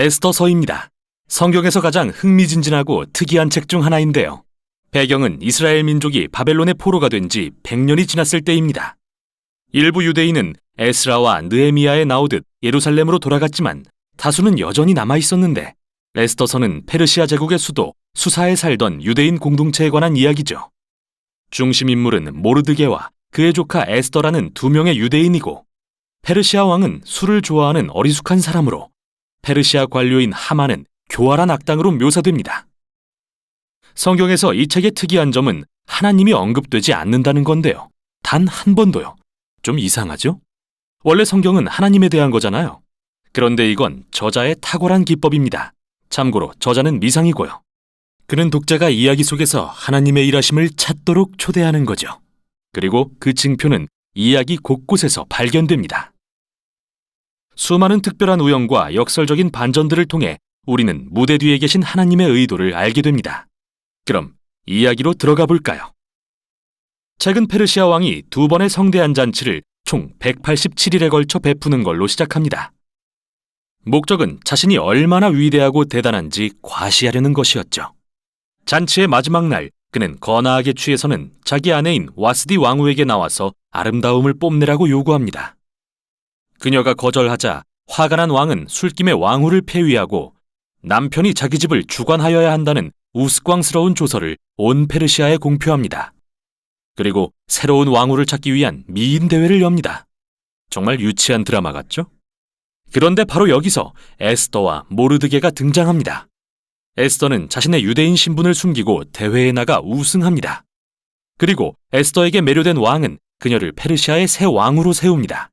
에스더서입니다. 성경에서 가장 흥미진진하고 특이한 책 중 하나인데요. 배경은 이스라엘 민족이 바벨론의 포로가 된 지 100년이 지났을 때입니다. 일부 유대인은 에스라와 느헤미야에 나오듯 예루살렘으로 돌아갔지만 다수는 여전히 남아 있었는데, 에스더서는 페르시아 제국의 수도 수사에 살던 유대인 공동체에 관한 이야기죠. 중심 인물은 모르드게와 그의 조카 에스더라는 두 명의 유대인이고, 페르시아 왕은 술을 좋아하는 어리숙한 사람으로, 페르시아 관료인 하만은 교활한 악당으로 묘사됩니다. 성경에서 이 책의 특이한 점은 하나님이 언급되지 않는다는 건데요. 단 한 번도요. 좀 이상하죠? 원래 성경은 하나님에 대한 거잖아요. 그런데 이건 저자의 탁월한 기법입니다. 참고로 저자는 미상이고요. 그는 독자가 이야기 속에서 하나님의 일하심을 찾도록 초대하는 거죠. 그리고 그 징표는 이야기 곳곳에서 발견됩니다. 수많은 특별한 우연과 역설적인 반전들을 통해 우리는 무대 뒤에 계신 하나님의 의도를 알게 됩니다. 그럼 이야기로 들어가 볼까요? 책은 페르시아 왕이 두 번의 성대한 잔치를 총 187일에 걸쳐 베푸는 걸로 시작합니다. 목적은 자신이 얼마나 위대하고 대단한지 과시하려는 것이었죠. 잔치의 마지막 날, 그는 거나하게 취해서는 자기 아내인 와스디 왕후에게 나와서 아름다움을 뽐내라고 요구합니다. 그녀가 거절하자 화가 난 왕은 술김에 왕후를 폐위하고 남편이 자기 집을 주관하여야 한다는 우스꽝스러운 조서를 온 페르시아에 공표합니다. 그리고 새로운 왕후를 찾기 위한 미인 대회를 엽니다. 정말 유치한 드라마 같죠? 그런데 바로 여기서 에스더와 모르드게가 등장합니다. 에스더는 자신의 유대인 신분을 숨기고 대회에 나가 우승합니다. 그리고 에스더에게 매료된 왕은 그녀를 페르시아의 새 왕으로 세웁니다.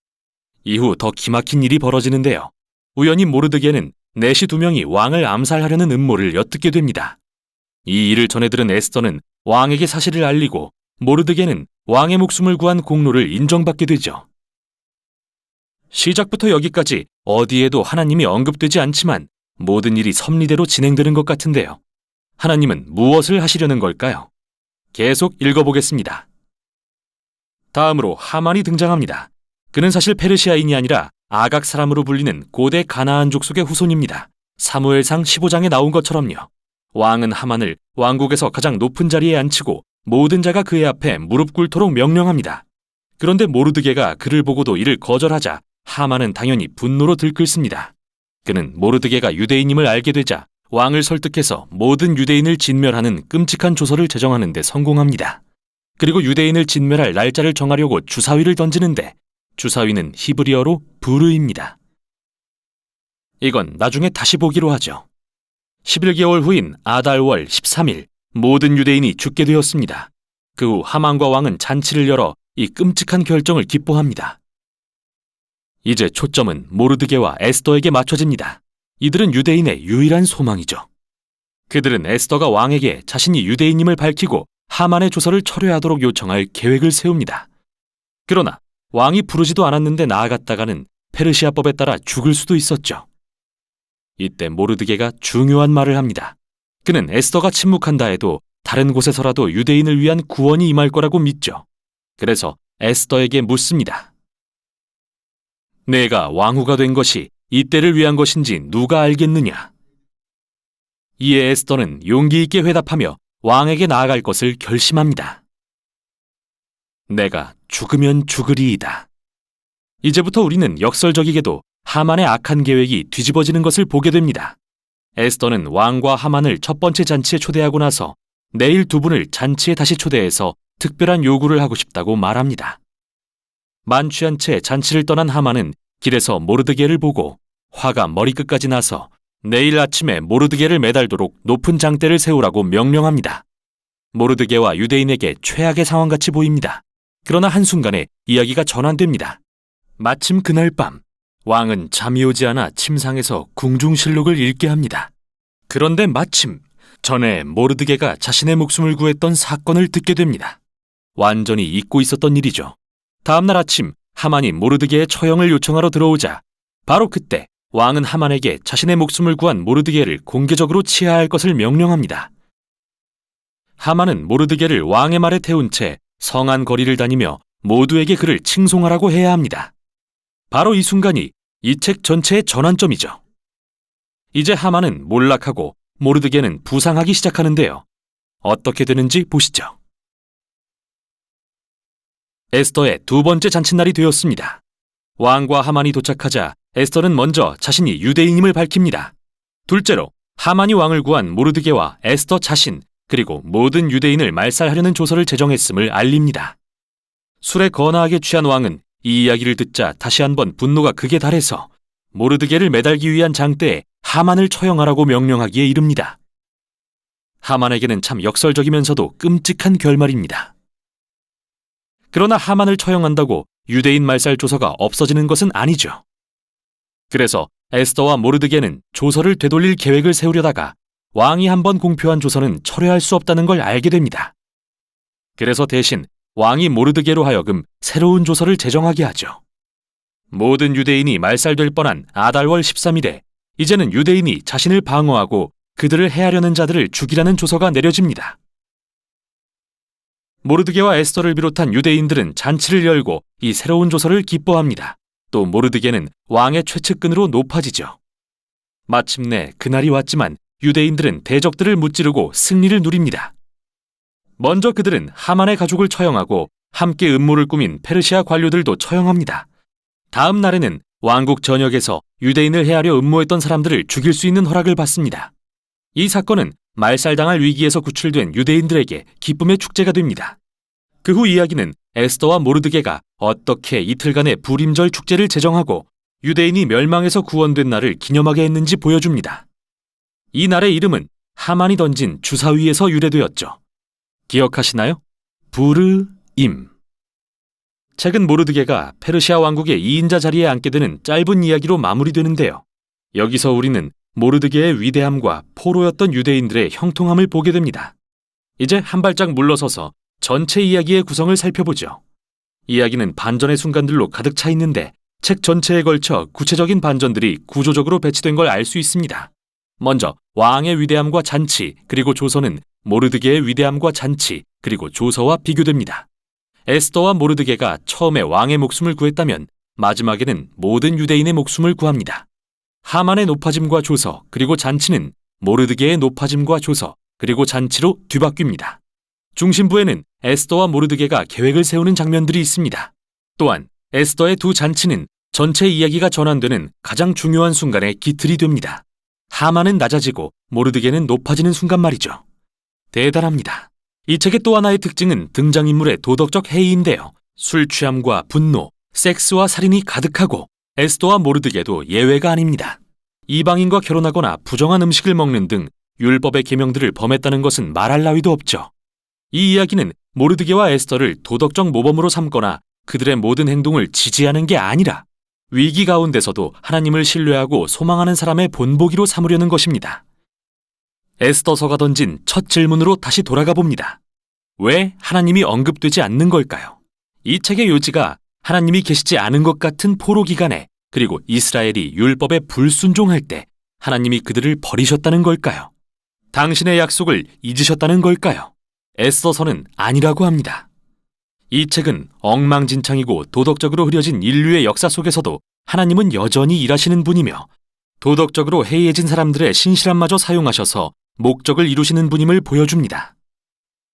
이후 더 기막힌 일이 벌어지는데요. 우연히 모르드게는 내시 두 명이 왕을 암살하려는 음모를 엿듣게 됩니다. 이 일을 전해 들은 에스더는 왕에게 사실을 알리고, 모르드게는 왕의 목숨을 구한 공로를 인정받게 되죠. 시작부터 여기까지 어디에도 하나님이 언급되지 않지만 모든 일이 섭리대로 진행되는 것 같은데요. 하나님은 무엇을 하시려는 걸까요? 계속 읽어보겠습니다. 다음으로 하만이 등장합니다. 그는 사실 페르시아인이 아니라 아각 사람으로 불리는 고대 가나안 족속의 후손입니다. 사무엘상 15장에 나온 것처럼요. 왕은 하만을 왕국에서 가장 높은 자리에 앉히고 모든 자가 그의 앞에 무릎 꿇도록 명령합니다. 그런데 모르드게가 그를 보고도 이를 거절하자 하만은 당연히 분노로 들끓습니다. 그는 모르드게가 유대인임을 알게 되자 왕을 설득해서 모든 유대인을 진멸하는 끔찍한 조서를 제정하는 데 성공합니다. 그리고 유대인을 진멸할 날짜를 정하려고 주사위를 던지는데 주사위는 히브리어로 부르입니다. 이건 나중에 다시 보기로 하죠. 11개월 후인 아달월 13일 모든 유대인이 죽게 되었습니다. 그 후 하만과 왕은 잔치를 열어 이 끔찍한 결정을 기뻐합니다. 이제 초점은 모르드게와 에스더에게 맞춰집니다. 이들은 유대인의 유일한 소망이죠. 그들은 에스더가 왕에게 자신이 유대인임을 밝히고 하만의 조서를 철회하도록 요청할 계획을 세웁니다. 그러나 왕이 부르지도 않았는데 나아갔다가는 페르시아법에 따라 죽을 수도 있었죠. 이때 모르드게가 중요한 말을 합니다. 그는 에스더가 침묵한다 해도 다른 곳에서라도 유대인을 위한 구원이 임할 거라고 믿죠. 그래서 에스더에게 묻습니다. 내가 왕후가 된 것이 이때를 위한 것인지 누가 알겠느냐? 이에 에스더는 용기 있게 회답하며 왕에게 나아갈 것을 결심합니다. 내가 죽으면 죽으리이다. 이제부터 우리는 역설적이게도 하만의 악한 계획이 뒤집어지는 것을 보게 됩니다. 에스더는 왕과 하만을 첫 번째 잔치에 초대하고 나서 내일 두 분을 잔치에 다시 초대해서 특별한 요구를 하고 싶다고 말합니다. 만취한 채 잔치를 떠난 하만은 길에서 모르드게를 보고 화가 머리끝까지 나서 내일 아침에 모르드게를 매달도록 높은 장대를 세우라고 명령합니다. 모르드게와 유대인에게 최악의 상황같이 보입니다. 그러나 한순간에 이야기가 전환됩니다. 마침 그날 밤 왕은 잠이 오지 않아 침상에서 궁중실록을 읽게 합니다. 그런데 마침 전에 모르드게가 자신의 목숨을 구했던 사건을 듣게 됩니다. 완전히 잊고 있었던 일이죠. 다음날 아침 하만이 모르드게의 처형을 요청하러 들어오자 바로 그때 왕은 하만에게 자신의 목숨을 구한 모르드게를 공개적으로 치하할 것을 명령합니다. 하만은 모르드게를 왕의 말에 태운 채 성안 거리를 다니며 모두에게 그를 칭송하라고 해야 합니다. 바로 이 순간이 이 책 전체의 전환점이죠. 이제 하만은 몰락하고 모르드게는 부상하기 시작하는데요. 어떻게 되는지 보시죠. 에스더의 두 번째 잔칫날이 되었습니다. 왕과 하만이 도착하자 에스더는 먼저 자신이 유대인임을 밝힙니다. 둘째로 하만이 왕을 구한 모르드게와 에스더 자신 그리고 모든 유대인을 말살하려는 조서를 제정했음을 알립니다. 술에 거나하게 취한 왕은 이 이야기를 듣자 다시 한번 분노가 극에 달해서 모르드게를 매달기 위한 장대에 하만을 처형하라고 명령하기에 이릅니다. 하만에게는 참 역설적이면서도 끔찍한 결말입니다. 그러나 하만을 처형한다고 유대인 말살 조서가 없어지는 것은 아니죠. 그래서 에스더와 모르드게는 조서를 되돌릴 계획을 세우려다가 왕이 한번 공표한 조서는 철회할 수 없다는 걸 알게 됩니다. 그래서 대신 왕이 모르드게로 하여금 새로운 조서를 제정하게 하죠. 모든 유대인이 말살될 뻔한 아달월 13일에 이제는 유대인이 자신을 방어하고 그들을 해하려는 자들을 죽이라는 조서가 내려집니다. 모르드게와 에스더를 비롯한 유대인들은 잔치를 열고 이 새로운 조서를 기뻐합니다. 또 모르드게는 왕의 최측근으로 높아지죠. 마침내 그날이 왔지만 유대인들은 대적들을 무찌르고 승리를 누립니다. 먼저 그들은 하만의 가족을 처형하고 함께 음모를 꾸민 페르시아 관료들도 처형합니다. 다음 날에는 왕국 전역에서 유대인을 해하려 음모했던 사람들을 죽일 수 있는 허락을 받습니다. 이 사건은 말살당할 위기에서 구출된 유대인들에게 기쁨의 축제가 됩니다. 그 후 이야기는 에스더와 모르드게가 어떻게 이틀간의 불임절 축제를 제정하고 유대인이 멸망에서 구원된 날을 기념하게 했는지 보여줍니다. 이 날의 이름은 하만이 던진 주사위에서 유래되었죠. 기억하시나요? 부르임. 책은 모르드게가 페르시아 왕국의 2인자 자리에 앉게 되는 짧은 이야기로 마무리되는데요. 여기서 우리는 모르드게의 위대함과 포로였던 유대인들의 형통함을 보게 됩니다. 이제 한 발짝 물러서서 전체 이야기의 구성을 살펴보죠. 이야기는 반전의 순간들로 가득 차 있는데 책 전체에 걸쳐 구체적인 반전들이 구조적으로 배치된 걸 알 수 있습니다. 먼저 왕의 위대함과 잔치 그리고 조서는 모르드게의 위대함과 잔치 그리고 조서와 비교됩니다. 에스더와 모르드게가 처음에 왕의 목숨을 구했다면 마지막에는 모든 유대인의 목숨을 구합니다. 하만의 높아짐과 조서 그리고 잔치는 모르드게의 높아짐과 조서 그리고 잔치로 뒤바뀝니다. 중심부에는 에스더와 모르드게가 계획을 세우는 장면들이 있습니다. 또한 에스더의 두 잔치는 전체 이야기가 전환되는 가장 중요한 순간의 기틀이 됩니다. 하만은 낮아지고 모르드게는 높아지는 순간 말이죠. 대단합니다. 이 책의 또 하나의 특징은 등장인물의 도덕적 해이인데요. 술 취함과 분노, 섹스와 살인이 가득하고 에스더와 모르드게도 예외가 아닙니다. 이방인과 결혼하거나 부정한 음식을 먹는 등 율법의 계명들을 범했다는 것은 말할 나위도 없죠. 이 이야기는 모르드게와 에스더를 도덕적 모범으로 삼거나 그들의 모든 행동을 지지하는 게 아니라 위기 가운데서도 하나님을 신뢰하고 소망하는 사람의 본보기로 삼으려는 것입니다. 에스더서가 던진 첫 질문으로 다시 돌아가 봅니다. 왜 하나님이 언급되지 않는 걸까요? 이 책의 요지가 하나님이 계시지 않은 것 같은 포로 기간에 그리고 이스라엘이 율법에 불순종할 때 하나님이 그들을 버리셨다는 걸까요? 당신의 약속을 잊으셨다는 걸까요? 에스더서는 아니라고 합니다. 이 책은 엉망진창이고 도덕적으로 흐려진 인류의 역사 속에서도 하나님은 여전히 일하시는 분이며 도덕적으로 해이해진 사람들의 신실함마저 사용하셔서 목적을 이루시는 분임을 보여줍니다.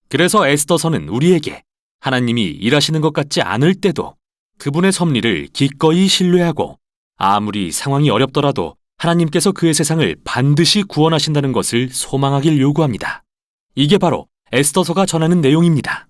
그래서 에스더서는 우리에게 하나님이 일하시는 것 같지 않을 때도 그분의 섭리를 기꺼이 신뢰하고 아무리 상황이 어렵더라도 하나님께서 그의 세상을 반드시 구원하신다는 것을 소망하길 요구합니다. 이게 바로 에스더서가 전하는 내용입니다.